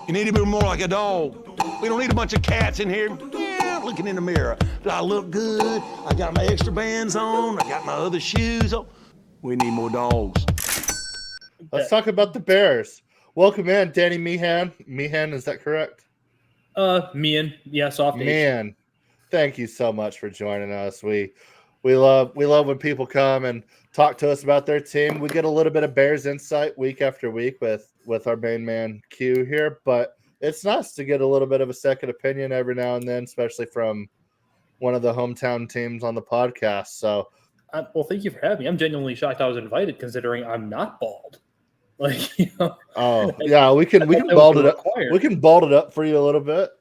You need to be more like a dog. We don't need a bunch of cats in here looking in the mirror. Do I look good? I got my extra bands on. I got my other shoes on. We need more dogs. Let's talk about the Bears. Welcome in, Danny Meehan. Meehan, is that correct? Meehan. Yeah, soft H. Man, thank you so much for joining us. We love when people come and talk to us about their team. We get a little bit of Bears insight week after week with our main man Q here, but it's nice to get a little bit of a second opinion every now and then, especially from one of the hometown teams on the podcast. So, well, thank you for having me. I'm genuinely shocked I was invited, considering I'm not bald. Oh yeah, we can bald it up. We can bald it up for you a little bit.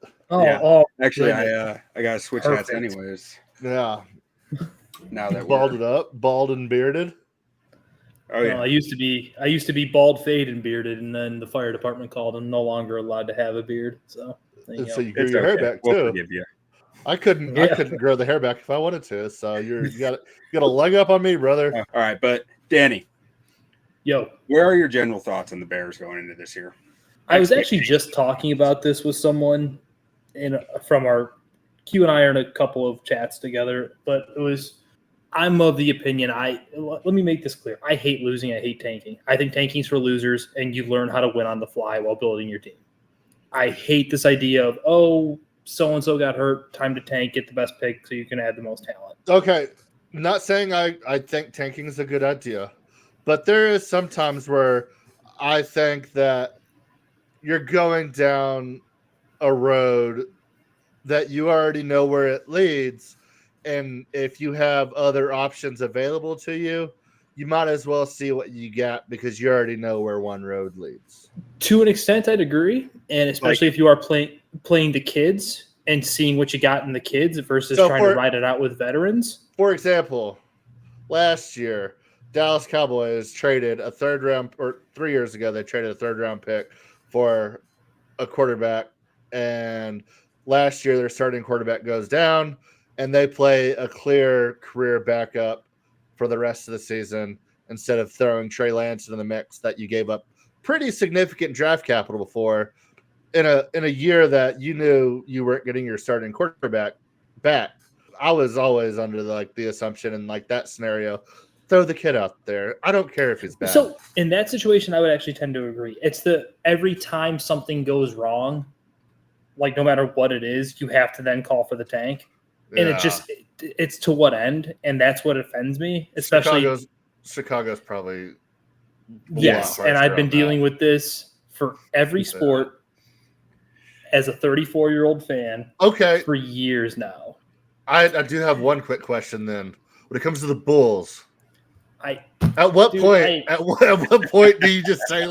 Actually, I gotta switch hats anyways. Yeah. Now that bald it up, bald and bearded. Oh yeah. I used to be bald, fade, and bearded, and then the fire department called. I'm no longer allowed to have a beard. So you grew your hair back too. We'll forgive you. I couldn't grow the hair back if I wanted to. So you got a leg up on me, brother. All right, but Danny, yo, where are your general thoughts on the Bears going into this year? I was actually just talking about this with someone from our Q and I are in a couple of chats together, but I'm of the opinion. Let me make this clear. I hate losing. I hate tanking. I think tanking's for losers, and you learn how to win on the fly while building your team. I hate this idea of, so-and-so got hurt, time to tank, get the best pick so you can add the most talent. Okay. Not saying I think tanking is a good idea, but there is some times where I think that you're going down a road that you already know where it leads, and if you have other options available to you, you might as well see what you got because you already know where one road leads. To an extent, I'd agree, and especially if you are playing the kids and seeing what you got in the kids versus trying to ride it out with veterans. For example, last year, Dallas Cowboys traded a 3 years ago, they traded a 3rd-round pick for a quarterback, and last year their starting quarterback goes down, and they play a clear career backup for the rest of the season instead of throwing Trey Lance into the mix that you gave up pretty significant draft capital for in a year that you knew you weren't getting your starting quarterback back. I was always under the assumption in that scenario, throw the kid out there. I don't care if he's bad. So in that situation, I would actually tend to agree. It's every time something goes wrong, no matter what it is, you have to then call for the tank. And it's to what end? And that's what offends me, especially Chicago's probably. Yes. And I've been dealing with this for every sport as a 34-year-old fan. Okay. For years now. I do have one quick question then. When it comes to the Bulls, at what point do you just say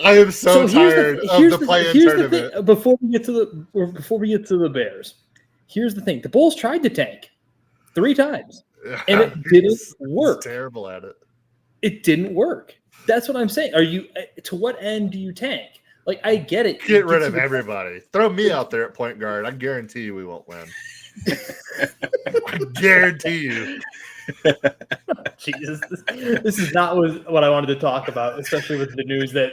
I am so tired of the play-in tournament? Before we get to the Bears, here's the thing: the Bulls tried to tank 3 times, and it didn't work. Terrible at it. It didn't work. That's what I'm saying. To what end do you tank? I get it. Get rid of everybody. Throw me out there at point guard. I guarantee you we won't win. I guarantee you. Jesus, this is not what I wanted to talk about, especially with the news that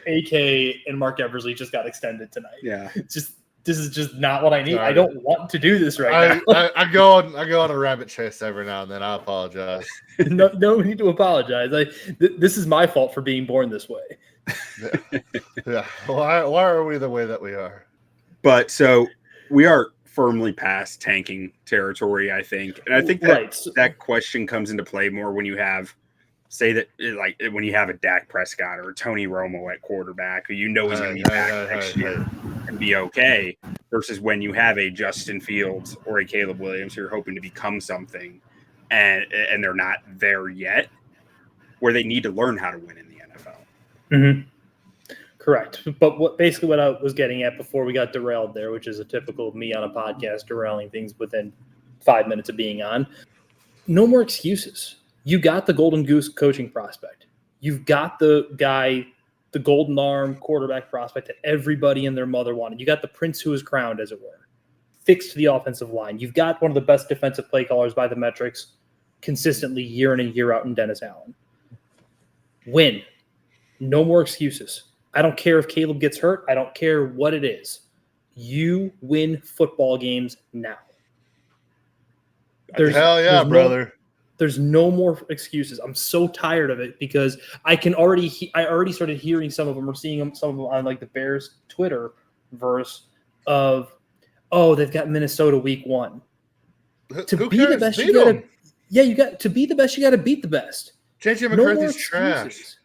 AK and Mark Eversley just got extended tonight. Yeah, this is just not what I need. Sorry. I don't want to do this now. I go on a rabbit chase every now and then. I apologize. No need to apologize. This is my fault for being born this way. Yeah. Why are we the way that we are? But so we are firmly past tanking territory, I think. And I think that question comes into play more when you have, when you have a Dak Prescott or a Tony Romo at quarterback, who he's going to be back next year and be okay, versus when you have a Justin Fields or a Caleb Williams who are hoping to become something and they're not there yet, where they need to learn how to win in the NFL. Mm-hmm. Correct. But what I was getting at before we got derailed there, which is a typical of me on a podcast derailing things within 5 minutes of being on, no more excuses. You got the golden goose coaching prospect. You've got the guy, the golden arm quarterback prospect that everybody and their mother wanted. You got the prince who was crowned, as it were, fixed the offensive line. You've got one of the best defensive play callers by the metrics consistently year in and year out in Dennis Allen. Win. No more excuses. I don't care if Caleb gets hurt. I don't care what it is. You win football games now. Hell yeah, brother. There's no more excuses. I'm so tired of it because I already started hearing some of them or seeing some of them on like the Bears Twitter verse of, oh, they've got Minnesota week 1. Who be the best, you got to be the best. You got to beat the best. JJ McCarthy's trash.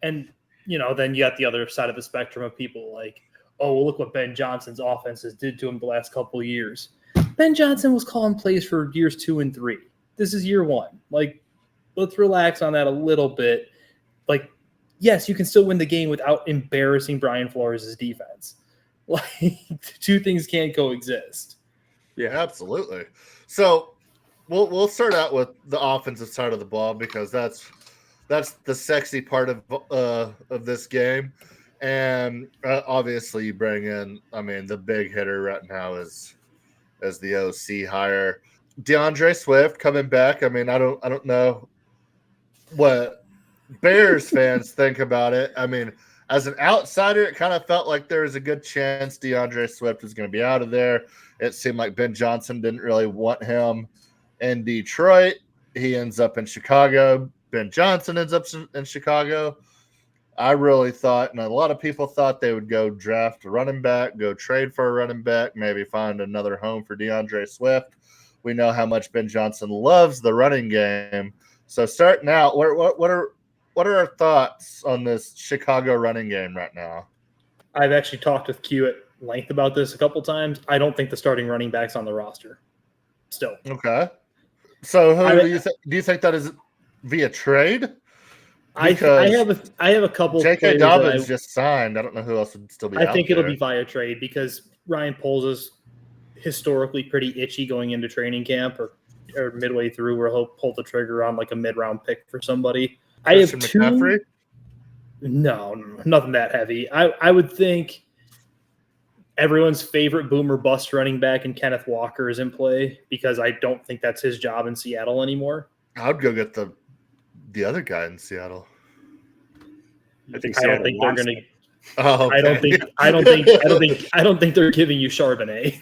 And then you got the other side of the spectrum of people like, oh, well, look what Ben Johnson's offenses did to him the last couple of years. Ben Johnson was calling plays for years 2 and 3. This is year 1. Like, let's relax on that a little bit. Like, yes, you can still win the game without embarrassing Brian Flores' defense. Like, the two things can't coexist. Yeah, absolutely. So we'll start out with the offensive side of the ball because that's the sexy part of this game. And obviously you bring in, the big hitter right now is the OC hire. DeAndre Swift coming back. I don't know what Bears fans think about it. As an outsider, it kind of felt like there was a good chance DeAndre Swift was going to be out of there. It seemed like Ben Johnson didn't really want him in Detroit. He ends up in Chicago. Ben Johnson ends up in Chicago. I really thought, and a lot of people thought they would go draft a running back, go trade for a running back, maybe find another home for DeAndre Swift. We know how much Ben Johnson loves the running game. So starting out, what are our thoughts on this Chicago running game right now? I've actually talked with Q at length about this a couple times. I don't think the starting running back's on the roster still. Okay. So who do you think that is via trade? I have a couple. J.K. Dobbins just signed. I don't know who else would still be out there. I think it'll be via trade because Ryan Poles is historically pretty itchy going into training camp or midway through where he'll pull the trigger on like a mid-round pick for somebody. I have two. McCaffrey? No, nothing that heavy. I would think everyone's favorite boomer bust running back and Kenneth Walker is in play because I don't think that's his job in Seattle anymore. I'd go get the other guy in Seattle. I don't think they're going to. Oh, okay. I don't think they're giving you Charbonnet.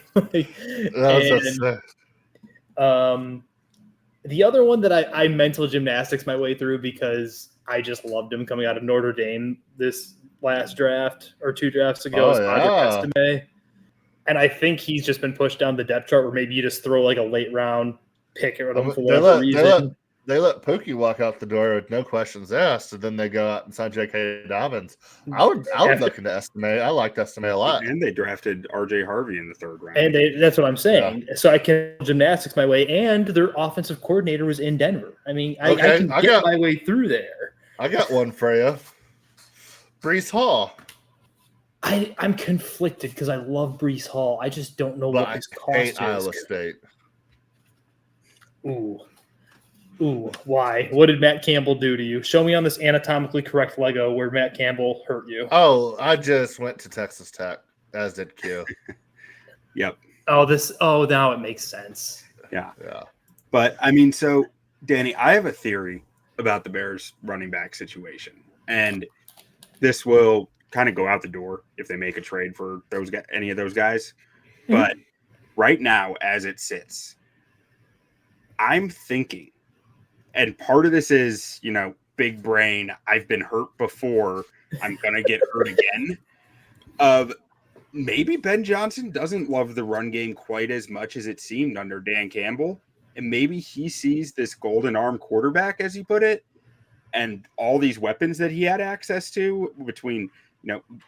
The other one that I mental gymnastics my way through because I just loved him coming out of Notre Dame this last draft or 2 drafts ago. Estime. And I think he's just been pushed down the depth chart where maybe you just throw like a late round pick at him for whatever reason. They let Pookie walk out the door with no questions asked, and then they go out and sign J.K. Dobbins. I would look into Estime. I liked Estime a lot. And they drafted R.J. Harvey in the 3rd round. And that's what I'm saying. Yeah. So I can gymnastics my way, and their offensive coordinator was in Denver. I can get my way through there. I got one for you. Breece Hall. I'm conflicted because I love Breece Hall. I just don't know what his cost is. Iowa State. Ooh, why? What did Matt Campbell do to you? Show me on this anatomically correct Lego where Matt Campbell hurt you. Oh, I just went to Texas Tech, as did Q. Yep. Now it makes sense. Yeah. But, so, Danny, I have a theory about the Bears running back situation. And this will kind of go out the door if they make a trade for any of those guys. Mm-hmm. But right now, as it sits, I'm thinking, and part of this is, big brain, I've been hurt before, I'm going to get hurt again, of maybe Ben Johnson doesn't love the run game quite as much as it seemed under Dan Campbell, and maybe he sees this golden arm quarterback, as he put it, and all these weapons that he had access to between,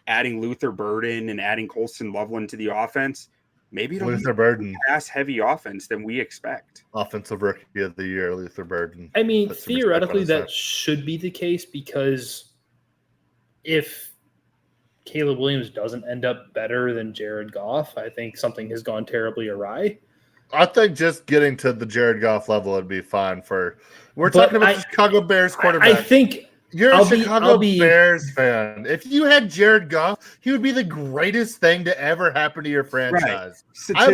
adding Luther Burden and adding Colston Loveland to the offense. Maybe it'll Luther Burden, pass-heavy offense than we expect. Offensive Rookie of the Year, Luther Burden. Theoretically, that should be the case because if Caleb Williams doesn't end up better than Jared Goff, I think something has gone terribly awry. I think just getting to the Jared Goff level would be fine we're talking about the Chicago Bears quarterback. I think you're a Chicago Bears fan. If you had Jared Goff, he would be the greatest thing to ever happen to your franchise. Right.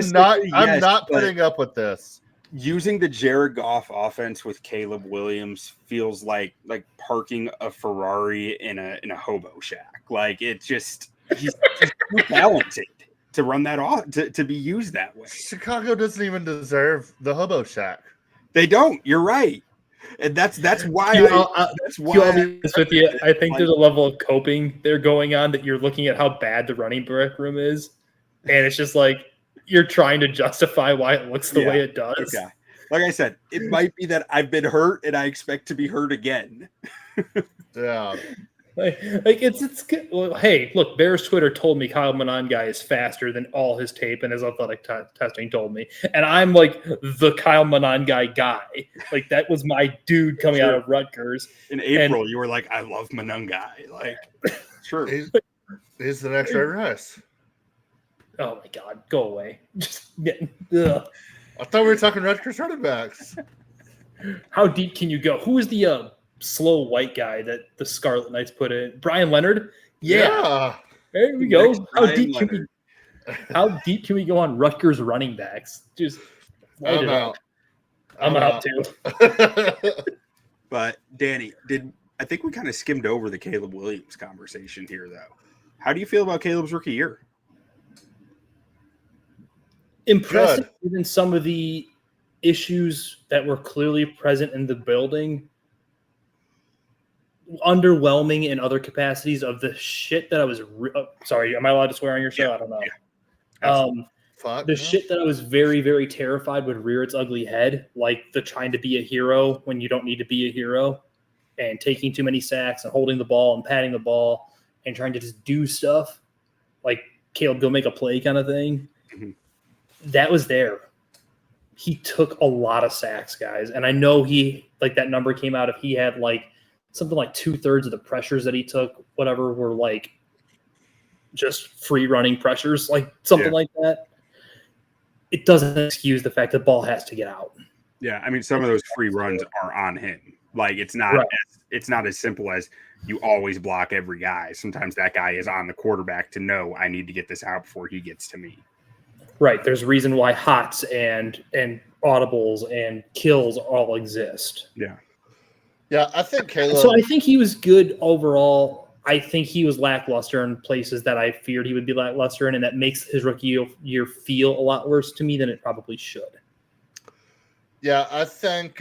I'm not putting up with this. using the Jared Goff offense with Caleb Williams feels like parking a Ferrari in a hobo shack. Like he's too talented to run that off to be used that way. Chicago doesn't even deserve the hobo shack. They don't. You're right, and that's why I'll be honest with you. I think there's a level of coping they're going on that you're looking at how bad the running back room is, and it's just like you're trying to justify why it looks the way it does. Okay. Like I said, it might be that I've been hurt and I expect to be hurt again. Yeah. Like it's good. Well, hey, look, Bears Twitter told me Kyle Monangai is faster than all his tape and his athletic testing told me. And I'm like the Kyle Monangai guy. Like that was my dude coming out of Rutgers. In April, you were like, I love Monangai. Like, sure. He's the next Red Rice. Oh my God, go away. Just ugh. I thought we were talking Rutgers running backs. How deep can you go? Who is the slow white guy that the Scarlet Knights put in? Brian Leonard? Yeah. There we go. How deep can we go on Rutgers running backs? Just I'm out. I'm out too. But Danny, I think we kind of skimmed over the Caleb Williams conversation here, though. How do you feel about Caleb's rookie year? Impressive given some of the issues that were clearly present in the building. Underwhelming in other capacities of the shit that I was sorry, am I allowed to swear on your show? I don't know. Shit that I was very, very terrified would rear its ugly head, like the trying to be a hero when you don't need to be a hero, and taking too many sacks and holding the ball and patting the ball and trying to just do stuff like Caleb go make a play kind of thing. Mm-hmm. That was there. He took a lot of sacks, guys. And I know that number came out if he had something like 2/3 of the pressures that he took, whatever, were just free running pressures, something like that. It doesn't excuse the fact that the ball has to get out. Yeah. I mean, some of those free runs are on him. It's not as simple as you always block every guy. Sometimes that guy is on the quarterback to know I need to get this out before he gets to me. Right. There's a reason why HOTS and audibles and kills all exist. Yeah. Yeah, I think Caleb. So I think he was good overall. I think he was lackluster in places that I feared he would be lackluster in, and that makes his rookie year feel a lot worse to me than it probably should. Yeah, I think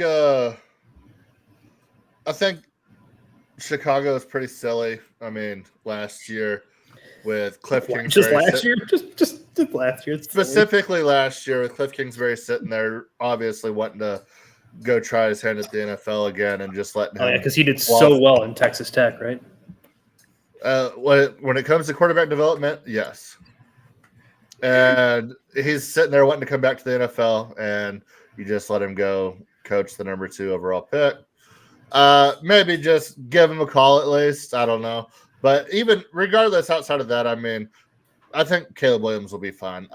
Chicago is pretty silly. I mean, last year with Cliff Kingsbury. Just last year? Just last year. Specifically last year with Cliff Kingsbury sitting there, obviously wanting to go try his hand at the NFL again and just letting him. Oh, yeah, because he did so well in Texas Tech, right? When it comes to quarterback development, yes. And he's sitting there wanting to come back to the NFL, and you just let him go coach the number 2 overall pick. Maybe just give him a call at least. I don't know. But even regardless, outside of that, I mean, I think Caleb Williams will be fine.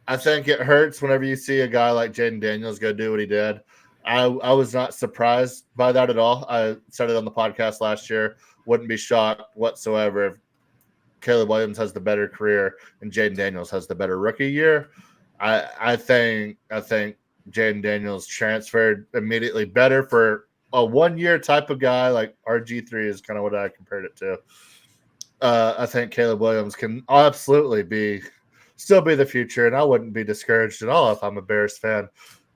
I think it hurts whenever you see a guy like Jaden Daniels go do what he did. I was not surprised by that at all. I said it on the podcast last year. Wouldn't be shocked whatsoever if Caleb Williams has the better career and Jaden Daniels has the better rookie year. I think Jaden Daniels transferred immediately better for a 1-year type of guy. Like RG3 is kind of what I compared it to. I think Caleb Williams can absolutely still be the future, and I wouldn't be discouraged at all if I'm a Bears fan.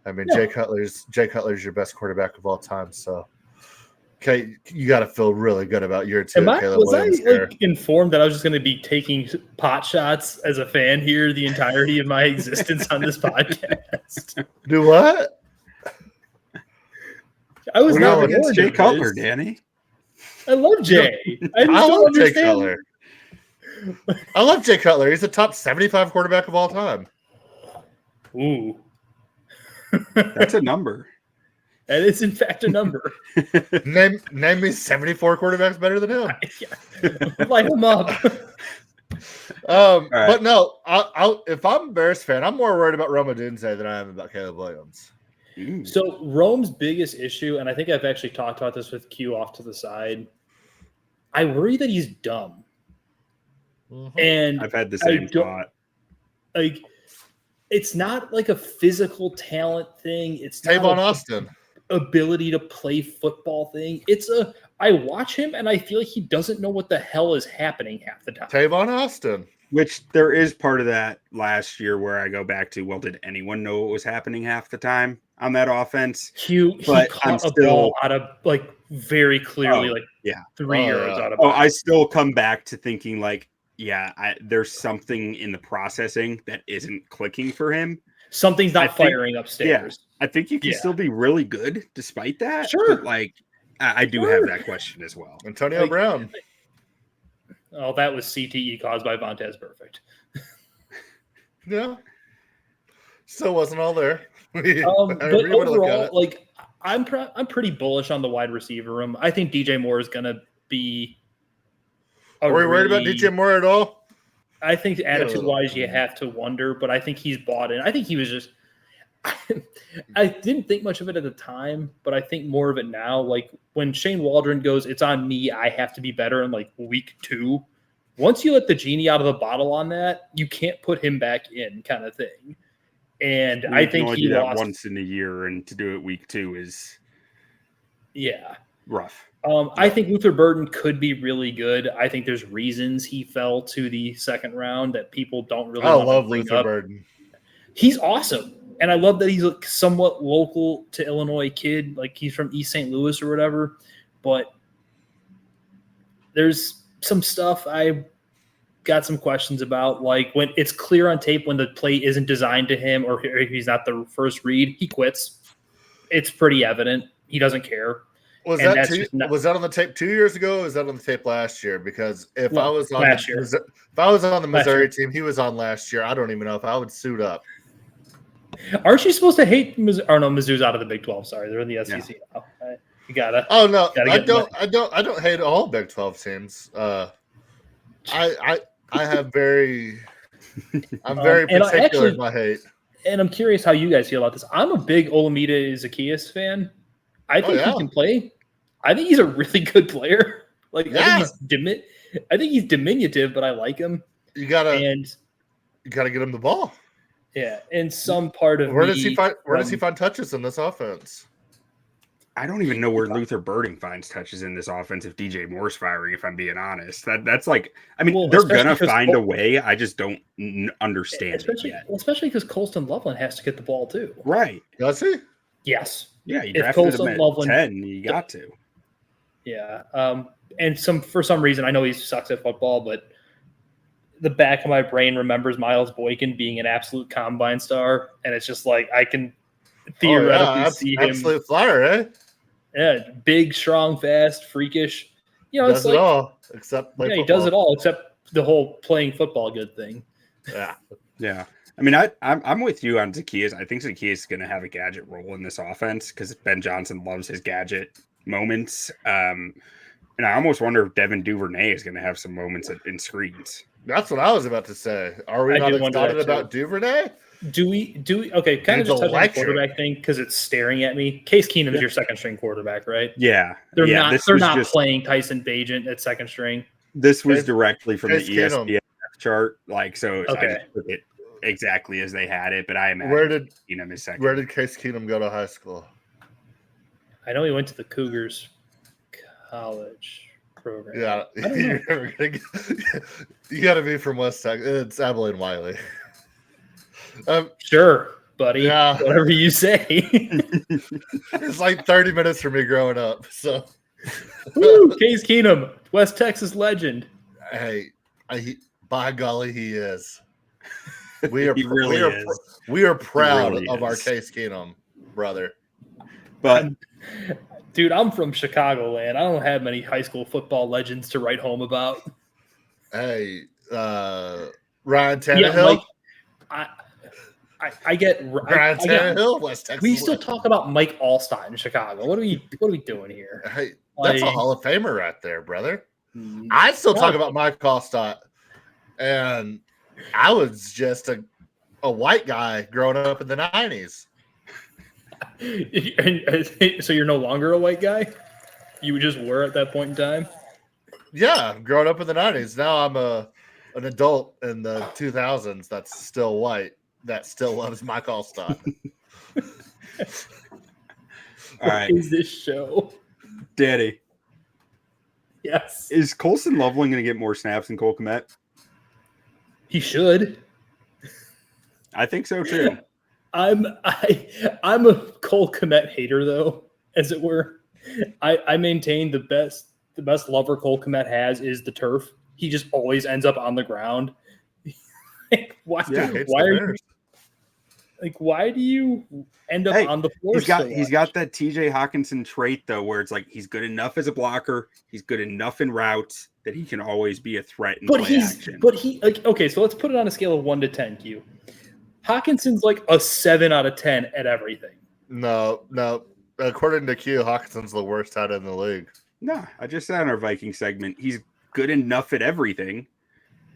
I mean, Jay Cutler's your best quarterback of all time. So, okay, you got to feel really good about year 2. Was I informed that I was just going to be taking pot shots as a fan here the entirety of my existence on this podcast? Do what? I was not against Jay Cutler, Danny. I love Jay. I love Jay Cutler. I love Jay Cutler. He's a top 75 quarterback of all time. Ooh. That's a number. That is, in fact, a number. Name me 74 quarterbacks better than him. Light him up. Right. But no, if I'm a Bears fan, I'm more worried about Odunze than I am about Caleb Williams. So Rome's biggest issue, and I think I've actually talked about this with Q off to the side, I worry that he's dumb. Mm-hmm. And I've had the same thought. it's not like a physical talent thing. It's not Tavon Austin ability to play football thing. I watch him and I feel like he doesn't know what the hell is happening half the time. Tavon Austin. Which there is part of that last year where I go back to, well, did anyone know what was happening half the time on that offense? He caught a ball out of like very clearly 3 yards out of bounds. I still come back to thinking like, there's something in the processing that isn't clicking for him. Something's not firing upstairs. I think you can still be really good despite that. Sure. But like, I do have that question as well. Antonio Brown. Oh, that was CTE caused by Montez Perfect. Yeah. Still wasn't all there. But overall, like I'm pretty bullish on the wide receiver room. I think DJ Moore is going to be. Are we worried about DJ Moore at all? I think attitude-wise, you have to wonder, but I think he's bought in. I think he was just. I didn't think much of it at the time, but I think more of it now. Like when Shane Waldron goes, "It's on me. I have to be better." In like week 2, once you let the genie out of the bottle on that, you can't put him back in, kind of thing. And I think he lost once in a year, and to do it week 2 is rough. I think Luther Burden could be really good. I think there's reasons he fell to the second round that people don't really. I love Luther Burden. He's awesome. And I love that he's a somewhat local to Illinois kid. Like he's from East St. Louis or whatever. But there's some stuff I got some questions about. Like when it's clear on tape when the play isn't designed to him or he's not the first read, he quits. It's pretty evident. He doesn't care. Was that on the tape 2 years ago? Or was that on the tape last year? Because if I was on the Missouri team, he was on last year. I don't even know if I would suit up. Aren't you supposed to hate Mizzou? Or no, Mizzou's out of the Big 12. Sorry, they're in the SEC now. You gotta. Oh no, I don't hate all Big 12 teams. I'm very particular in my hate. And I'm curious how you guys feel about this. I'm a big Olamide Zacchaeus fan. I think he can play. I think he's a really good player. Like I think he's diminutive, but I like him. You gotta get him the ball. Yeah, and some part of where does he find touches in this offense? I don't even know where Luther Burden finds touches in this offense if DJ Moore's firing, if I'm being honest. That's like, I mean, they're going to find a way. I just don't understand it yet. Especially because Colston Loveland has to get the ball too. Right. Does he? Yes. Yeah, you drafted him at 10. You got to. Yeah. And for some reason, I know he sucks at football, but the back of my brain remembers Miles Boykin being an absolute combine star. And it's just like, I can theoretically see him. Absolute flyer, eh? Yeah, big, strong, fast, freakish. You know, does it all except he does it all except the whole playing football good thing. Yeah. I mean, I'm with you on Zacchaeus. I think Zacchaeus is going to have a gadget role in this offense because Ben Johnson loves his gadget moments. And I almost wonder if Devin Duvernay is going to have some moments in screens. That's what I was about to say. Are we not excited about Duvernay? Do we? Okay, kind of just touch on the quarterback thing because it's staring at me. Case Keenum is your second string quarterback, right? Yeah. They're not playing Tyson Bagent at second string. This was directly from the ESPN chart. Like, so I just took it exactly as they had it, but I imagine Keenum is second. Where did Case Keenum go to high school? I know he went to the Cougars college program. Yeah, you got to be from West Texas. It's Abilene Wiley. Sure, buddy. Yeah. Whatever you say. It's like 30 minutes for me growing up. So, Case Keenum, West Texas legend. Hey, by golly, he is. We are is. We are proud of our Case Keenum, brother. But dude, I'm from Chicagoland. I don't have many high school football legends to write home about. Hey, Ryan Tannehill. I get Ryan Tannehill, West Texas. We still talk about Mike Allstott in Chicago. What are we doing here? Hey, that's a Hall of Famer right there, brother. I still talk about Mike Allstott, and I was just a white guy growing up in the 90s. So you're no longer a white guy? You just were at that point in time? Yeah, growing up in the 90s. Now I'm an adult in the 2000s that's still white. that still loves Mike Allstott. All right. What is this show? Daddy. Yes. Is Colston Loveland going to get more snaps than Cole Kmet? He should. I think so too. I'm a Cole Kmet hater though, as it were. I maintain the best lover Cole Kmet has is the turf. He just always ends up on the ground. Why do you end up on the floor? He's got that TJ Hawkinson trait though, where it's like he's good enough as a blocker, he's good enough in routes that he can always be a threat in play action. Okay, so let's put it on a scale of 1 to 10, Q. Hawkinson's like a 7 out of 10 at everything. No. According to Q, Hawkinson's the worst tight end in the league. No, I just said in our Viking segment, he's good enough at everything,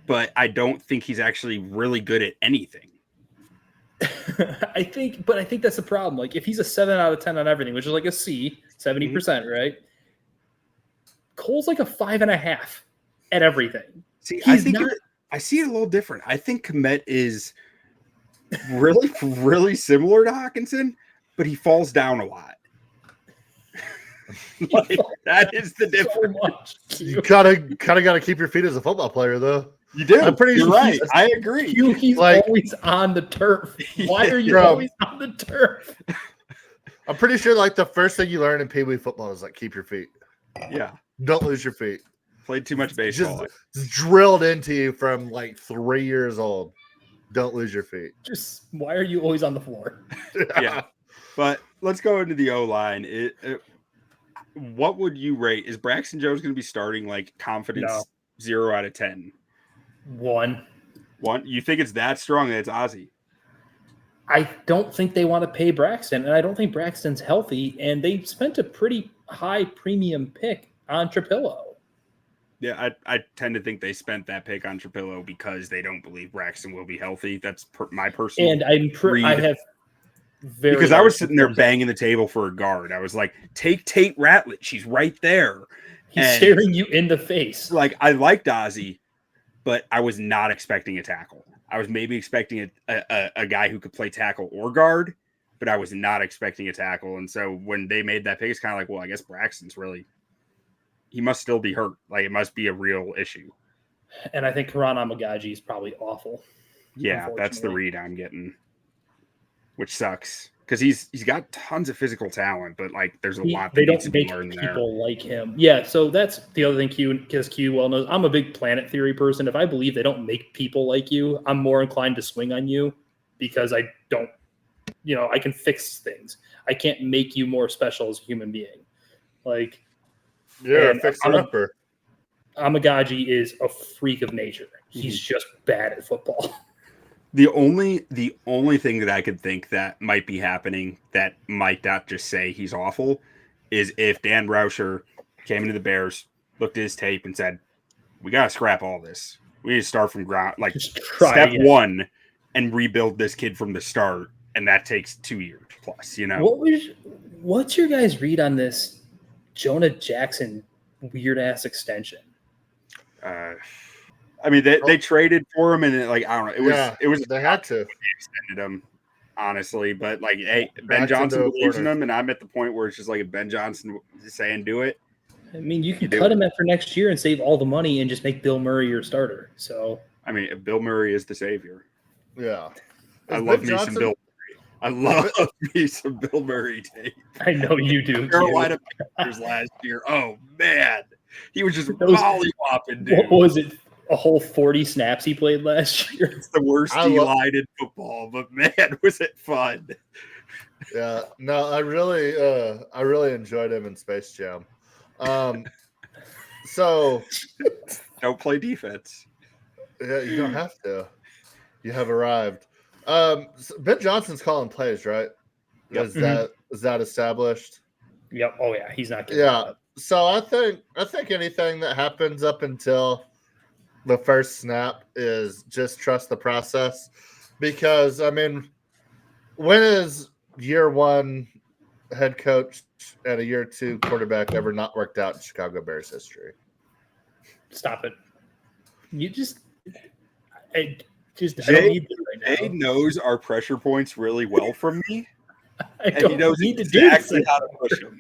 but I don't think he's actually really good at anything. I think that's the problem. Like, if he's a 7 out of 10 on everything, which is like a C, 70%, right? Cole's like a 5.5 at everything. See, I see it a little different. I think Kmet is really, really similar to Hawkinson, but he falls down a lot. That is the difference. So you gotta keep your feet as a football player, though. You do. I'm pretty You're sure right. I agree. He's like, always on the turf. Why are you always on the turf? I'm pretty sure like the first thing you learn in Pee Wee football is like keep your feet. Yeah. Don't lose your feet. Played too much baseball. Just drilled into you from like 3 years old. Don't lose your feet. Just why are you always on the floor? Yeah. But let's go into the O-line. What would you rate? Is Braxton Jones going to be starting like confidence 0 out of 10? 1. You think it's that strong that it's Ozzie? I don't think they want to pay Braxton, and I don't think Braxton's healthy, and they spent a pretty high premium pick on Trapillo. Yeah, I tend to think they spent that pick on Trapillo because they don't believe Braxton will be healthy. That's my personal and I have very because I was sitting there banging the table for a guard. I was like, take Tate Ratledge. She's right there. He's staring you in the face. Like, I liked Ozzie, but I was not expecting a tackle. I was maybe expecting a guy who could play tackle or guard, but I was not expecting a tackle. And so when they made that pick, it's kind of like, well, I guess Braxton's he must still be hurt. Like, it must be a real issue. And I think Karan Amagaji is probably awful. Yeah, that's the read I'm getting, which sucks. Because he's got tons of physical talent, but like there's a lot that needs to be learned there. People like him. Yeah, so that's the other thing Q well knows. I'm a big planet theory person. If I believe they don't make people like you, I'm more inclined to swing on you because I don't, I can fix things. I can't make you more special as a human being. Like, you're a fixer-upper. Amagaji is a freak of nature. He's just bad at football. The only thing that I could think that might be happening that might not just say he's awful is if Dan Rauscher came into the Bears, looked at his tape and said, we got to scrap all this. We need to start from ground, like step one and rebuild this kid from the start. And that takes 2 years plus, What's your guys' read on this Jonah Jackson weird ass extension? I mean, they traded for him, and I don't know. It was they had to extended him, honestly. But like, hey, Ben Johnson believes in him, and I'm at the point where it's just like if Ben Johnson is saying do it. I mean, you can cut him after next year and save all the money and just make Bill Murray your starter. So I mean, if Bill Murray is the savior. Yeah, I love me some Bill Murray. I love me some Bill Murray tape. I know you do. Carolina Panthers last year. Oh man, he was just mollywopping, dude. What was it? A whole 40 snaps he played last year. It's the worst D-line in football, but man, was it fun. Yeah, no, I really enjoyed him in Space Jam. So don't play defense. Yeah, you don't have to. You have arrived. So Ben Johnson's calling plays, right? Yep. Is that established? Yep. Oh yeah, he's not. Yeah. So I think anything that happens up until the first snap is just trust the process, because I mean, when is year one head coach and a year two quarterback ever not worked out in Chicago Bears history? Stop it. I don't need that right McVay knows our pressure points really well from me. I don't he knows need exactly to do this how to push them.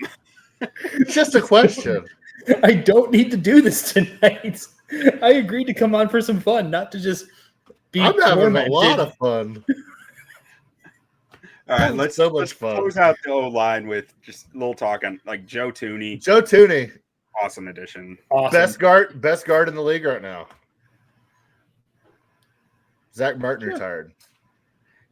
It's just a question. I don't need to do this tonight. I agreed to come on for some fun, not to just be I'm having tormented. a lot of fun. All right, let's fun. close out the O-line with just a little talk on like Joe Thuney. Joe Thuney, awesome addition. Awesome. Best guard in the league right now. Zach Martin retired.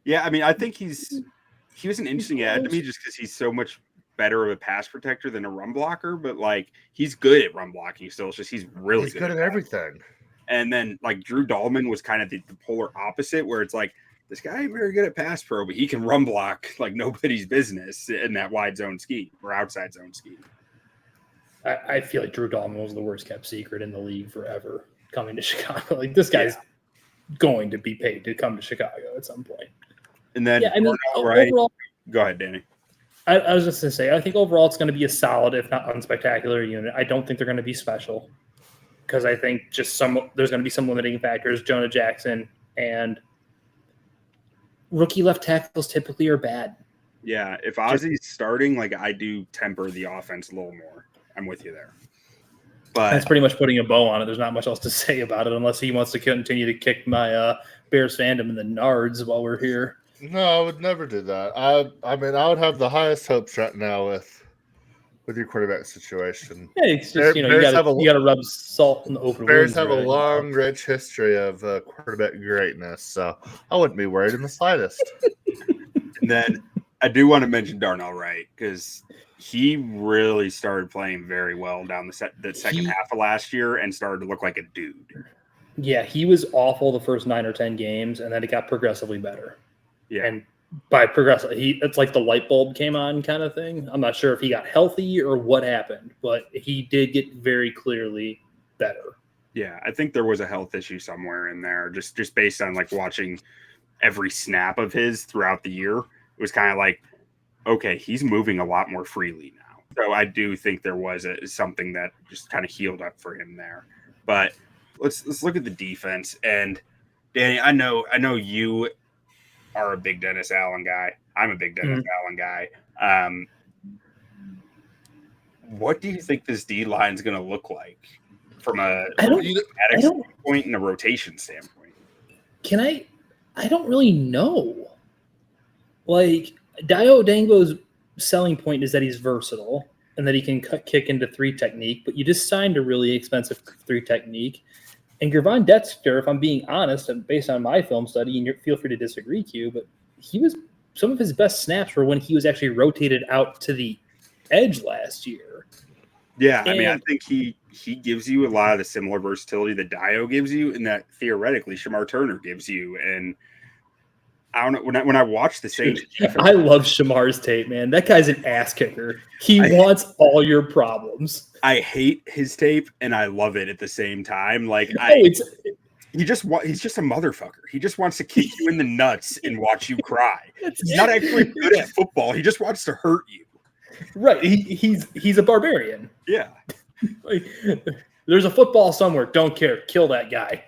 Yeah, I mean, I think he was an interesting add to me just because he's so much better of a pass protector than a run blocker, but like he's good at run blocking still. It's just he's really good at everything. And then like Drew Dahlman was kind of the polar opposite, where it's like this guy ain't very good at pass pro, but he can run block like nobody's business in that wide zone scheme or outside zone scheme. I feel like Drew Dahlman was the worst kept secret in the league forever coming to Chicago. Like this guy's going to be paid to come to Chicago at some point. And then overall, go ahead, Danny. I was just going to say, I think overall it's going to be a solid, if not unspectacular unit. I don't think they're going to be special because I think just there's going to be some limiting factors. Jonah Jackson and rookie left tackles typically are bad. Yeah, if Ozzy's starting, like I do temper the offense a little more. I'm with you there. But that's pretty much putting a bow on it. There's not much else to say about it unless he wants to continue to kick my Bears fandom in the nards while we're here. No, I would never do that. I mean, I would have the highest hopes right now with your quarterback situation. Yeah, it's just you got to rub salt in the open. Bears have a long, rich history of quarterback greatness, so I wouldn't be worried in the slightest. And then I do want to mention Darnell Wright because he really started playing very well down the second half of last year and started to look like a dude. Yeah, he was awful the first 9 or 10 games, and then it got progressively better. Yeah. And by progressive, it's like the light bulb came on kind of thing. I'm not sure if he got healthy or what happened, but he did get very clearly better. Yeah, I think there was a health issue somewhere in there, just based on like watching every snap of his throughout the year. It was kind of like, okay, he's moving a lot more freely now. So I do think there was something that just kind of healed up for him there. But let's look at the defense. And Danny, I know you are a big Dennis Allen guy. I'm a big Dennis Allen guy. What do you think this D line is going to look like from a standpoint and a rotation standpoint? I don't really know. Like Dayo Odunze's selling point is that he's versatile and that he can kick into 3 technique, but you just signed a really expensive 3 technique. And Gervon Dexter, if I'm being honest, and based on my film study, and feel free to disagree, Q, but some of his best snaps were when he was actually rotated out to the edge last year. Yeah, I mean, I think he gives you a lot of the similar versatility that Dayo gives you, and that theoretically Shamar Turner gives you. And I don't know, when I watch the Saints, I love Shamar's tape, man. That guy's an ass kicker. He wants all your problems. I hate his tape and I love it at the same time. Like he's just a motherfucker. He just wants to kick you in the nuts and watch you cry. He's not actually good at football. He just wants to hurt you. Right. He's a barbarian. Yeah. Like, there's a football somewhere. Don't care. Kill that guy.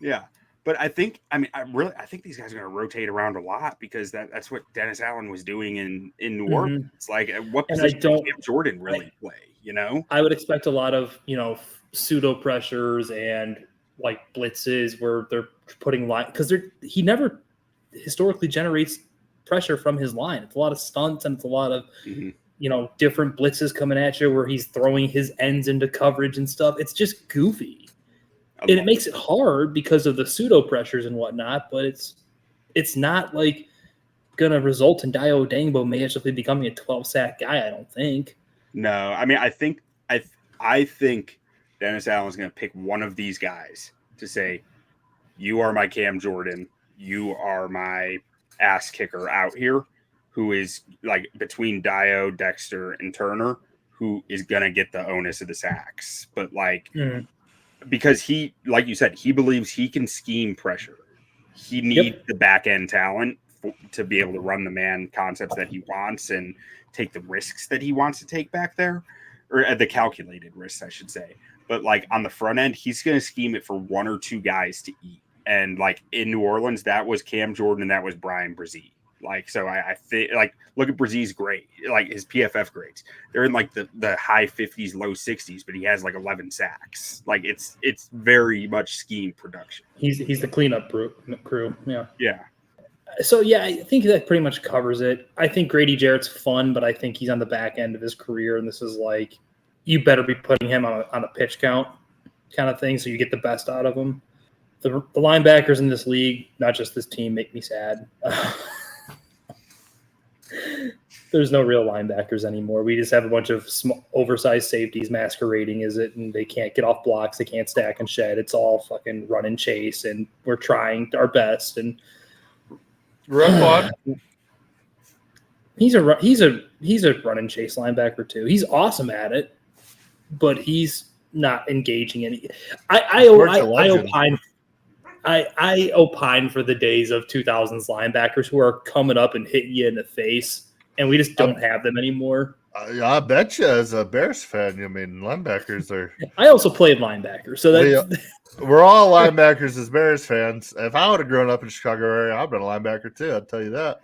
Yeah. But I think these guys are going to rotate around a lot because that's what Dennis Allen was doing in New Orleans. It's like, what position does Jordan really play? You know, I would expect a lot of pseudo pressures and like blitzes where they're putting line because he never historically generates pressure from his line. It's a lot of stunts and it's a lot of different blitzes coming at you where he's throwing his ends into coverage and stuff. It's just goofy. And it makes it hard because of the pseudo pressures and whatnot, but it's not like going to result in Dayo Odunze magically becoming a 12-sack guy, I don't think. No, I mean, I think Dennis Allen's going to pick one of these guys to say, you are my Cam Jordan, you are my ass kicker out here, who is like between Dayo, Dexter, and Turner, who is going to get the onus of the sacks. But like, because he, like you said, he believes he can scheme pressure. He needs the back end talent to be able to run the man concepts that he wants and take the risks that he wants to take back there, or the calculated risks, I should say. But like on the front end, he's going to scheme it for 1 or 2 guys to eat. And like in New Orleans, that was Cam Jordan and that was Brian Brzee. Like, so I think, like, look at Brezee's grade, like his PFF grades. They're in like the high 50s, low 60s, but he has like 11 sacks. Like, it's very much scheme production. He's the cleanup crew. Yeah. Yeah. So, yeah, I think that pretty much covers it. I think Grady Jarrett's fun, but I think he's on the back end of his career, and this is like, you better be putting him on a pitch count kind of thing so you get the best out of him. The linebackers in this league, not just this team, make me sad. There's no real linebackers anymore. We just have a bunch of oversized safeties masquerading as it, and they can't get off blocks. They can't stack and shed. It's all fucking run and chase, and we're trying our best. And Run he's a run and chase linebacker too. He's awesome at it, but he's not engaging any. I opine for the days of 2000s linebackers who are coming up and hitting you in the face, and we just don't have them anymore. I bet you, as a Bears fan, I mean, linebackers are. I also played linebacker, so that's. We're all linebackers as Bears fans. If I would have grown up in the Chicago area, I'd been a linebacker too. I'd tell you that.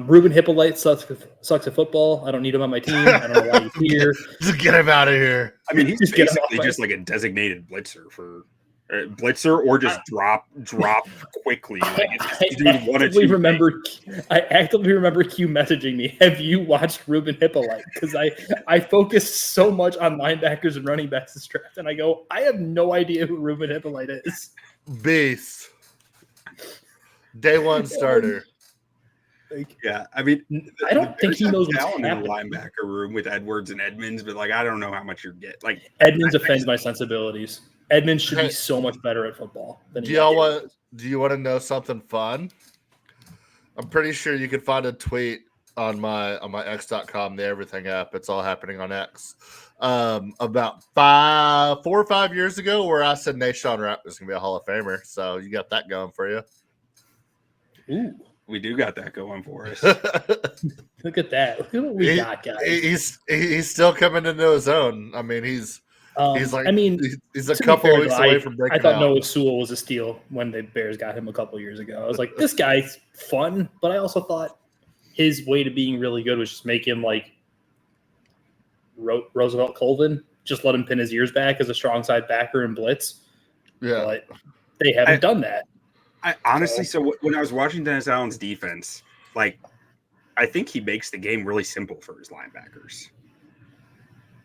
Ruben Hippolyte sucks at football. I don't need him on my team. I don't know why he's here. Just get him out of here. I mean, he's basically just like a designated blitzer or just drop quickly. Like, I actively remember Q messaging me, have you watched Ruben Hippolyte? Because I focus so much on linebackers and running backs this draft, and I go, I have no idea who Ruben Hippolyte is. Beast. Day one starter. Yeah, I mean, I don't think he knows what's happening in the happening. linebacker room with Edwards and Edmonds, but like I don't know how much you're getting. Like Edmonds offends my sensibilities. Edmonds should be so much better at football than do you want to know something fun? I'm pretty sure you can find a tweet on my X.com, the Everything app. It's all happening on X. About 4 or 5 years ago, where I said Nashawn Rapp was going to be a Hall of Famer. So you got that going for you. Ooh. We do got that going for us. Look at that. Look at what we got, guys. He's still coming into his own. I mean, he's like, I mean, he's a couple of weeks away from breaking I thought out. Noah Sewell was a steal when the Bears got him a couple years ago. I was like, this guy's fun, but I also thought his way to being really good was just make him like Roosevelt Colvin. Just let him pin his ears back as a strong side backer and blitz. Yeah, but they haven't done that. I honestly, so when I was watching Dennis Allen's defense, like I think he makes the game really simple for his linebackers.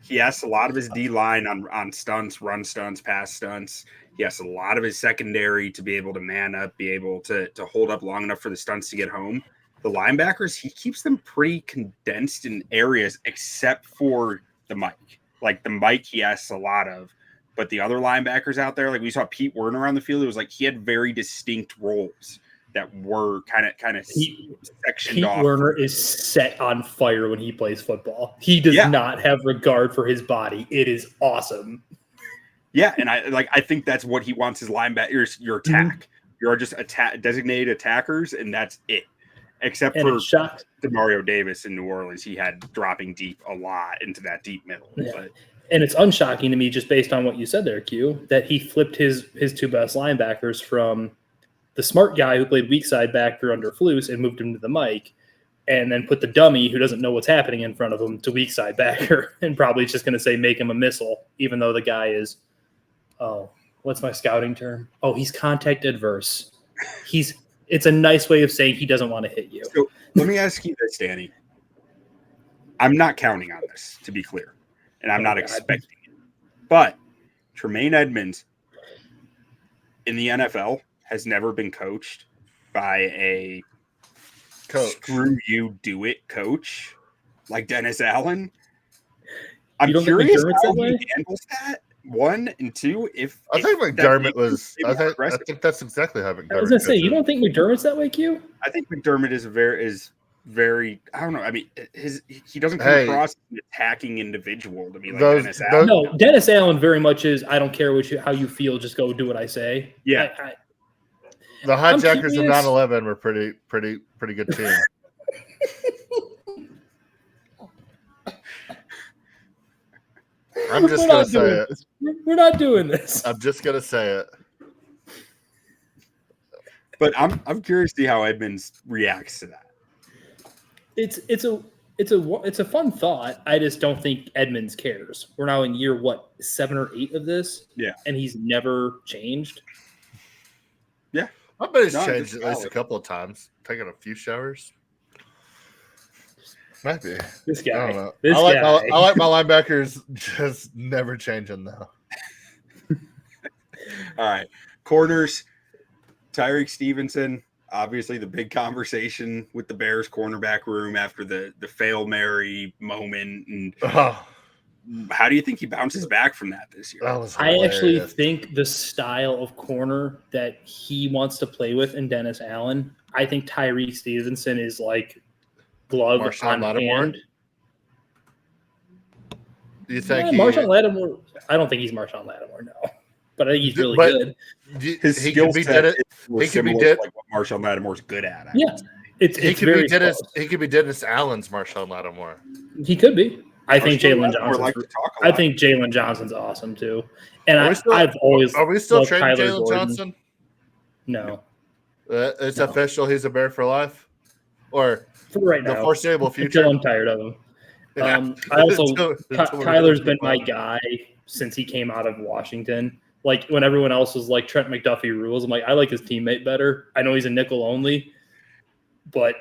He asks a lot of his D line on stunts, run stunts, pass stunts. He asks a lot of his secondary to be able to man up, be able to hold up long enough for the stunts to get home. The linebackers, he keeps them pretty condensed in areas except for the Mike. Like the Mike, he asks a lot of. But the other linebackers out there, like we saw Pete Werner on the field, it was like he had very distinct roles that were kind of sectioned off. Pete Werner is set on fire when he plays football. He does not have regard for his body. It is awesome. Yeah, and I think that's what he wants his linebackers. Your attack. Mm-hmm. You're just designated attackers, and that's it. Except for DeMario Davis in New Orleans, he had dropping deep a lot into that deep middle. Yeah. But and it's unshocking to me, just based on what you said there, Q, that he flipped his two best linebackers from the smart guy who played weak side backer under Flus and moved him to the Mike, and then put the dummy who doesn't know what's happening in front of him to weak side backer, and probably just going to say make him a missile, even though the guy is, what's my scouting term? Oh, he's contact adverse. It's a nice way of saying he doesn't want to hit you. So let me ask you this, Danny. I'm not counting on this, to be clear. And I'm not expecting it. But Tremaine Edmonds in the NFL has never been coached by a screw you, do it coach like Dennis Allen. I'm curious how he handles that. 1 and 2. I think McDermott was. I think that's exactly how McDermott. I was gonna say, you don't think McDermott's that way, Q? I think McDermott is very. I don't know. I mean, he doesn't come across as an attacking individual to me like Dennis Allen. No, Dennis Allen very much is. I don't care how you feel. Just go do what I say. Yeah. The hijackers of 9/11 were pretty good team. I'm just gonna say it. We're not doing this. I'm just gonna say it. But I'm curious to see how Edmonds reacts to that. It's a fun thought. I just don't think Edmonds cares. We're now in year 7 or 8 of this, and he's never changed. Yeah, I bet he's changed at least a couple of times. Taking a few showers. Might be. This guy. I don't know. I like my linebackers just never changing though. All right, corners. Tyreek Stevenson. Obviously, the big conversation with the Bears cornerback room after the Fail Mary moment. And how do you think he bounces back from that this year? I actually think the style of corner that he wants to play with in Dennis Allen, I think Tyreek Stevenson is like glove on hand. Do you think Marshawn Lattimore? I don't think he's Marshawn Lattimore, no. But I think he's really good. His skill set he could be like what Marshawn Lattimore's good at. He could be Dennis Allen's Marshawn Lattimore. He could be. I think Jaylon Johnson. I think Jaylon Johnson's awesome too. And I've always. Are we still trading Jaylon Johnson? No. It's official. He's a Bear for life, or for right the now, foreseeable future. Until I'm tired of him. I also Kyler's been my guy since he came out of Washington. Like when everyone else was like Trent McDuffie rules, I'm like, I like his teammate better. I know he's a nickel only, but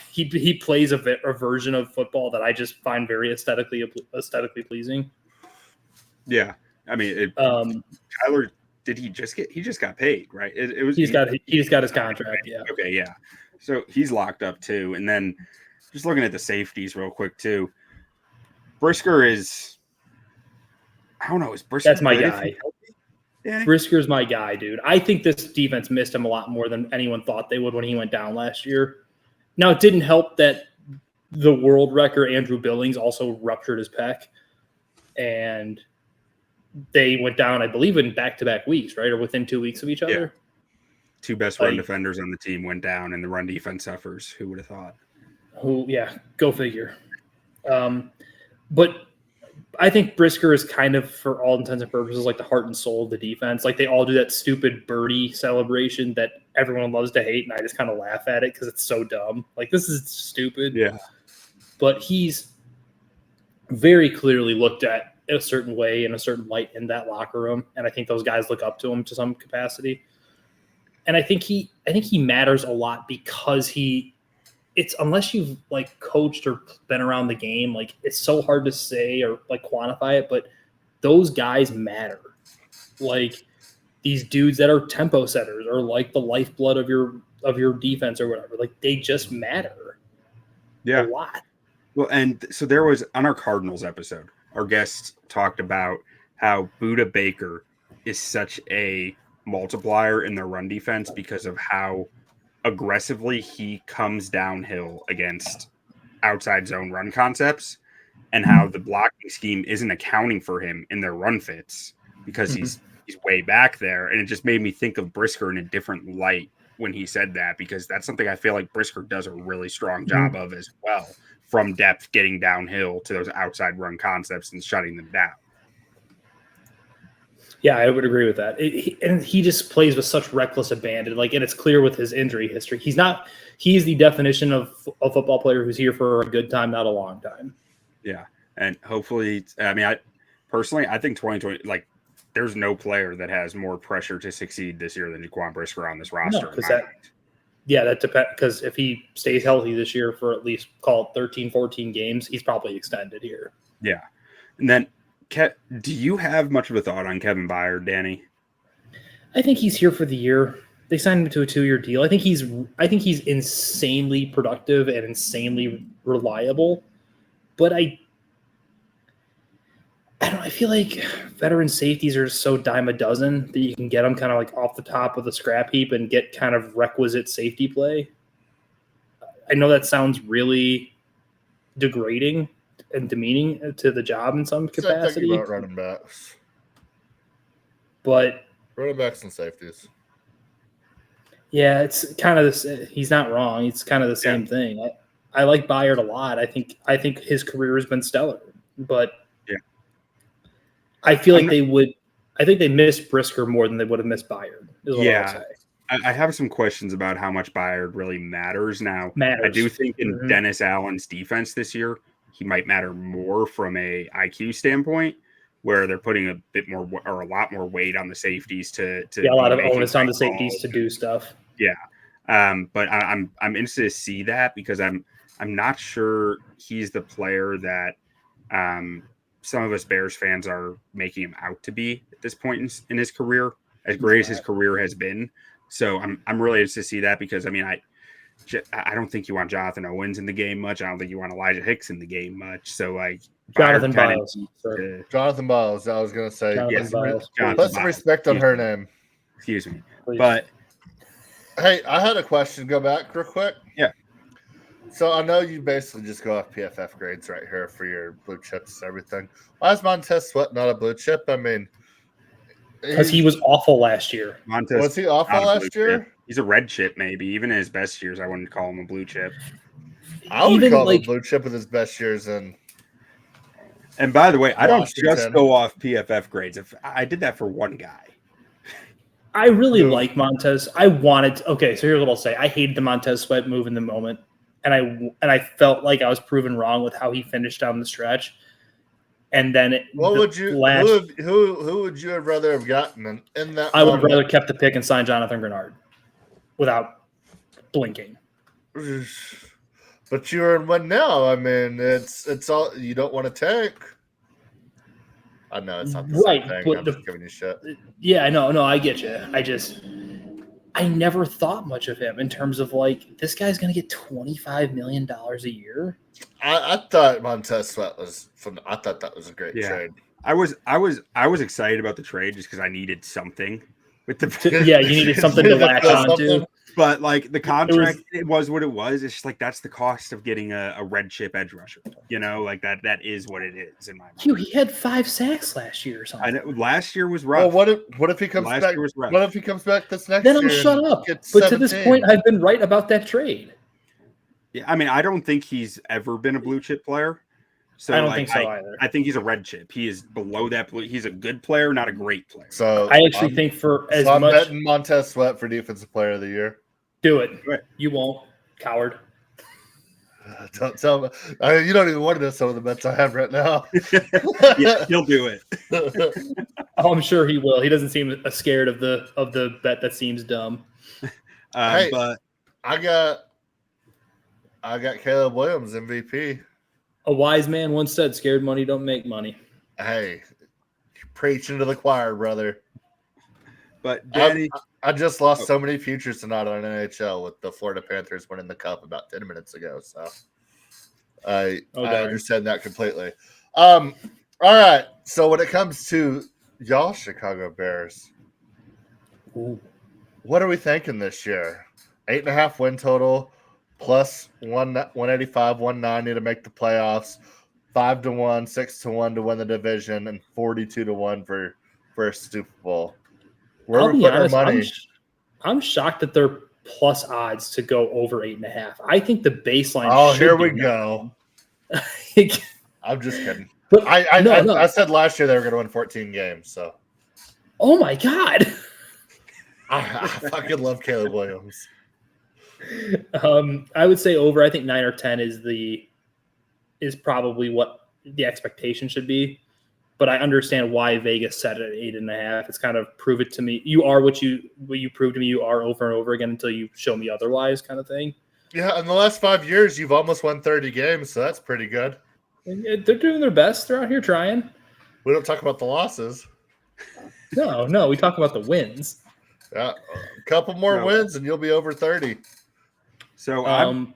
he plays a version of football that I just find very aesthetically pleasing. Yeah, I mean, Kyler he just got paid, right? He just got his contract. Yeah. Okay. Yeah. So he's locked up too, and then just looking at the safeties real quick too. Brisker is, I don't know, is Brisker? That's my guy. Brisker's my guy, dude. I think this defense missed him a lot more than anyone thought they would when he went down last year. Now, it didn't help that the world record Andrew Billings also ruptured his pec, and they went down, I believe, in back-to-back weeks, right, or within 2 weeks of each other. Yeah. Two best run defenders on the team went down, and the run defense suffers. Who would have thought? Go figure. But I think Brisker is kind of, for all intents and purposes, like the heart and soul of the defense. Like they all do that stupid birdie celebration that everyone loves to hate, and I just kind of laugh at it because it's so dumb. Like, this is stupid. Yeah. But he's very clearly looked at a certain way in a certain light in that locker room, and I think those guys look up to him to some capacity. And I think he matters a lot because it's unless you've like coached or been around the game, like it's so hard to say or like quantify it, but those guys matter. Like these dudes that are tempo setters or like the lifeblood of your defense or whatever, like they just matter. Yeah. A lot. Well, and so there was on our Cardinals episode, our guest talked about how Budda Baker is such a multiplier in their run defense because of how aggressively he comes downhill against outside zone run concepts and how the blocking scheme isn't accounting for him in their run fits because he's way back there. And it just made me think of Brisker in a different light when he said that, because that's something I feel like Brisker does a really strong job of as well, from depth, getting downhill to those outside run concepts and shutting them down. Yeah, I would agree with that. And he just plays with such reckless abandon. Like, and it's clear with his injury history. He's the definition of a football player who's here for a good time, not a long time. Yeah. And hopefully, I mean, I think 2020, like, there's no player that has more pressure to succeed this year than Jaquan Brisker on this roster. No, that depends, because if he stays healthy this year for at least, call it 13, 14 games, he's probably extended here. Yeah. And then, do you have much of a thought on Kevin Byard, Danny? I think he's here for the year. They signed him to a 2-year deal. I think he's insanely productive and insanely reliable. But I don't know. I feel like veteran safeties are so dime a dozen that you can get them kind of like off the top of the scrap heap and get kind of requisite safety play. I know that sounds really degrading and demeaning to the job in some capacity. About running backs. But running backs and safeties. Yeah, it's kind of this. He's not wrong. It's kind of the same thing. I like Byard a lot. I think his career has been stellar, but I feel like they would. I think they missed Brisker more than they would have missed Byard. Is what I'll say. I have some questions about how much Byard really matters now. Matters. I do think in Mhm. Dennis Allen's defense this year, he might matter more from a IQ standpoint, where they're putting a bit more or a lot more weight on the safeties to a lot of be making onus on the right safeties calls. to do stuff. Yeah. But I'm interested to see that because I'm not sure he's the player that some of us Bears fans are making him out to be at this point in his career, as great as his career has been. So I'm really interested to see that because I don't think you want Jonathan Owens in the game much. I don't think you want Elijah Hicks in the game much. So like Jonathan Biles. Jonathan Biles. I was gonna say. Put some respect on her name. Excuse me. Please. But hey, I had a question. Go back real quick. Yeah. So I know you basically just go off PFF grades right here for your blue chips and everything. Why is Montez Sweat not a blue chip? I mean, because he was awful last year. Was he awful last year? He's a red chip, maybe. Even in his best years, I wouldn't call him a blue chip. I would call him a blue chip with his best years. And by the way, I don't just go off PFF grades. If I did that for one guy. I really like Montez. Okay, so here's what I'll say. I hated the Montez Sweat move in the moment, and I felt like I was proven wrong with how he finished down the stretch. And then who would you have rather have gotten in that? I would have rather kept the pick and signed Jonathan Grenard without blinking. But you're in one now. I mean, it's all you don't want to take. I know it's not the same thing. I'm just giving you shit. Yeah, no, I get you. I never thought much of him in terms of like this guy's going to get $25 million a year. I thought Montez Sweat was fun. I thought that was a great trade. I was excited about the trade just because I needed something with the. Yeah, you needed something to latch on to. But like the contract, it was what it was. It's just like that's the cost of getting a red chip edge rusher. You know, like that is what it is in my mind. He had 5 sacks last year or something. I know, last year was rough. Well, what if he comes back? What if he comes back this next year? Then I'm shut up. But to this point, I've been right about that trade. Yeah, I mean, I don't think he's ever been a blue chip player. So I don't think so either. I think he's a red chip. He is below that blue. He's a good player, not a great player. So I actually think I'm betting Montez Sweat for Defensive Player of the Year. Do it. You won't, coward. Don't tell me. You don't even want to know some of the bets I have right now. Yeah, he'll do it. Oh, I'm sure he will. He doesn't seem scared of the bet that seems dumb. But I got Caleb Williams MVP. A wise man once said, "Scared money don't make money." Hey, preaching to the choir, brother. But Danny, I just lost so many futures tonight on NHL with the Florida Panthers winning the cup about 10 minutes ago. So I understand that completely. All right. So when it comes to y'all Chicago Bears, what are we thinking this year? 8.5 win total, plus 185, 190 to make the playoffs, 5-1, 6-1 to win the division, and 42-1 for a Super Bowl. Where are we putting our money? I'm shocked that they're plus odds to go over 8.5. I think the baseline. Oh, here we go. I'm just kidding. But I said last year they were going to win 14 games. So. Oh my God. I fucking love Caleb Williams. I would say over. I think 9 or 10 is probably what the expectation should be. But I understand why Vegas set it at 8.5. It's kind of prove it to me. You are what you prove to me you are over and over again until you show me otherwise, kind of thing. Yeah, in the last 5 years, you've almost won 30 games, so that's pretty good. They're doing their best. They're out here trying. We don't talk about the losses. No, we talk about the wins. Yeah, a couple more wins and you'll be over 30. So I'm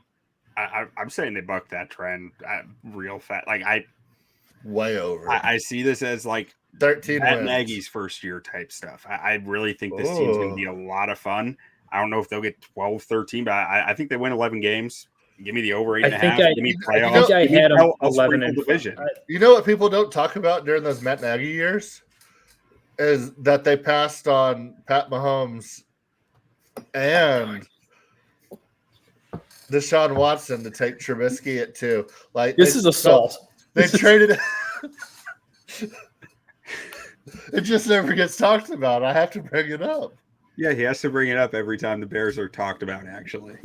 saying they bucked that trend real fast. Like way over. I see this as like 13 Matt wins. Nagy's first year type stuff. I really think this team's going to be a lot of fun. I don't know if they'll get 12, 13, but I think they win 11 games. Give me the over 8.5. Give me playoffs. I think I had them 11 and division. You know what people don't talk about during those Matt Nagy years is that they passed on Pat Mahomes and Deshaun Watson to take Trubisky at 2. Like this is assault. They traded. It just never gets talked about. I have to bring it up. Yeah, he has to bring it up every time the Bears are talked about, actually.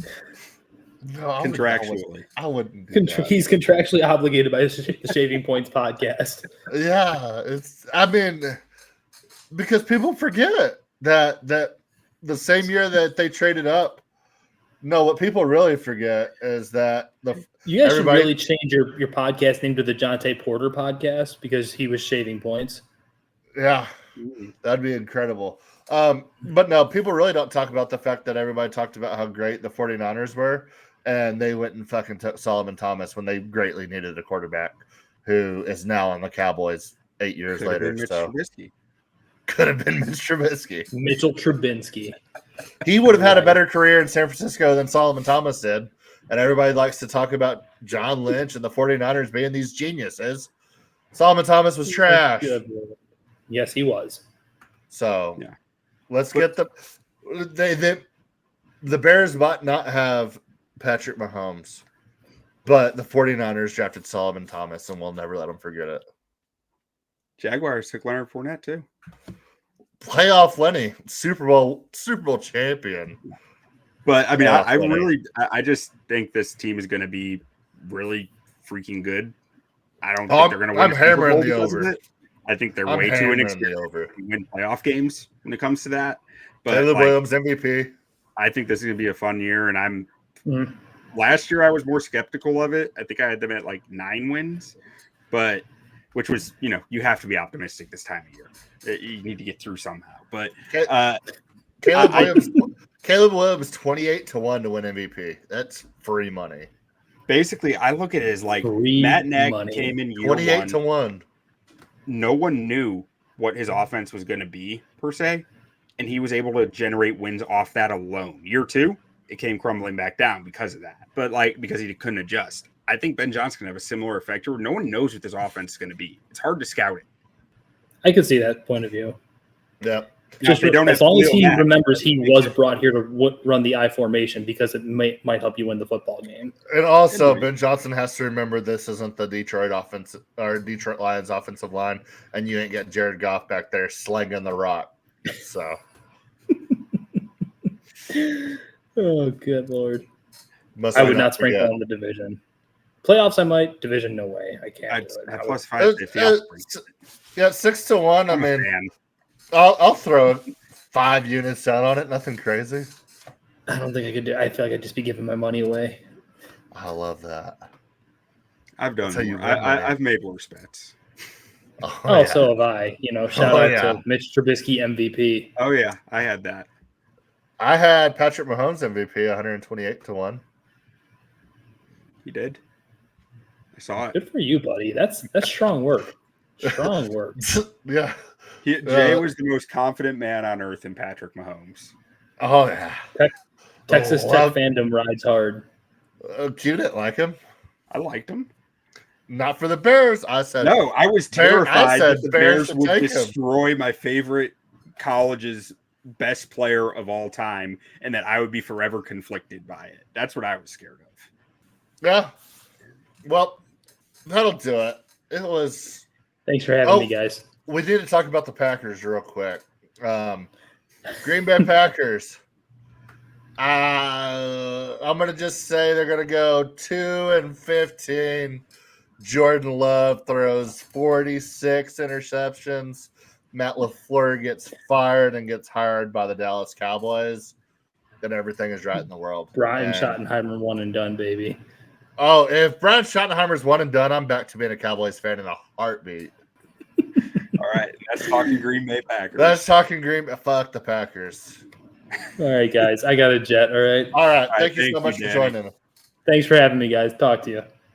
No, Contractually. I wouldn't do that. He's contractually obligated by the Shaving Points podcast. Yeah, because people forget that the same year that they traded up. No, what people really forget is that you guys should really change your podcast name to the Jonte Porter podcast because he was Shaving Points. Yeah, that'd be incredible. But no, people really don't talk about the fact that everybody talked about how great the 49ers were, and they went and fucking took Solomon Thomas when they greatly needed a quarterback who is now on the Cowboys 8 years later. So could have been Mitch Trubisky. Mitchell Trubinsky. He would have had a better career in San Francisco than Solomon Thomas did. And everybody likes to talk about John Lynch and the 49ers being these geniuses. Solomon Thomas was trash. Yes, he was. So let's get the Bears might not have Patrick Mahomes, but the 49ers drafted Solomon Thomas, and we'll never let them forget it. Jaguars took Leonard Fournette too. Playoff Lenny, Super Bowl champion. But I mean, I just think this team is going to be really freaking good. I don't think they're going to win. I'm hammering the over. I think they're way too inexperienced to win playoff games when it comes to that. But Caleb Williams MVP. I think this is going to be a fun year, and last year I was more skeptical of it. I think I had them at like 9 wins, but which was, you have to be optimistic this time of year. You need to get through somehow. But Caleb Williams 28-1 to win MVP. That's free money. Basically, I look at it as like Matt Nagy came in year 28-1. No one knew what his offense was going to be per se, and he was able to generate wins off that alone. Year 2, it came crumbling back down because of that, but because he couldn't adjust. I think Ben Johnson can have a similar effect where no one knows what this offense is going to be. It's hard to scout it. I can see that point of view. Yeah. Just as long as he remembers he was brought here to run the I formation because it might help you win the football game. And also, Ben Johnson has to remember this isn't the Detroit Lions offensive line, and you ain't getting Jared Goff back there slinging the rock. So, oh good Lord! I would not sprinkle on the division. Playoffs, I might. Division, no way. I can't. At plus 550. 6-1. I mean. I'll throw 5 units down on it. Nothing crazy. I don't think I could do. I feel like I'd just be giving my money away. I love that. I've done more. I've made worse bets. So have I. Shout out to Mitch Trubisky MVP. Oh yeah, I had that. I had Patrick Mahomes MVP 128-1. You did? I saw it. Good for you, buddy. That's strong work. Strong work. Yeah. Jay was the most confident man on earth in Patrick Mahomes. Oh, yeah. Texas Tech fandom rides hard. You didn't like him? I liked him. Not for the Bears. I said no. I was terrified that the Bears would destroy my favorite college's best player of all time, and that I would be forever conflicted by it. That's what I was scared of. Yeah. Well, that'll do it. It was. Thanks for having me, guys. We need to talk about the Packers real quick. Green Bay Packers. I'm going to just say they're going to go 2-15. Jordan Love throws 46 interceptions. Matt LaFleur gets fired and gets hired by the Dallas Cowboys. Then everything is right in the world. Brian Schottenheimer one and done, baby. Oh, if Brian Schottenheimer's one and done, I'm back to being a Cowboys fan in a heartbeat. All right, that's talking Green Bay Packers. That's talking Green Bay. Fuck the Packers. All right, guys. I got a jet, all right? All right. Thank you so much for joining us. Thanks for having me, guys. Talk to you.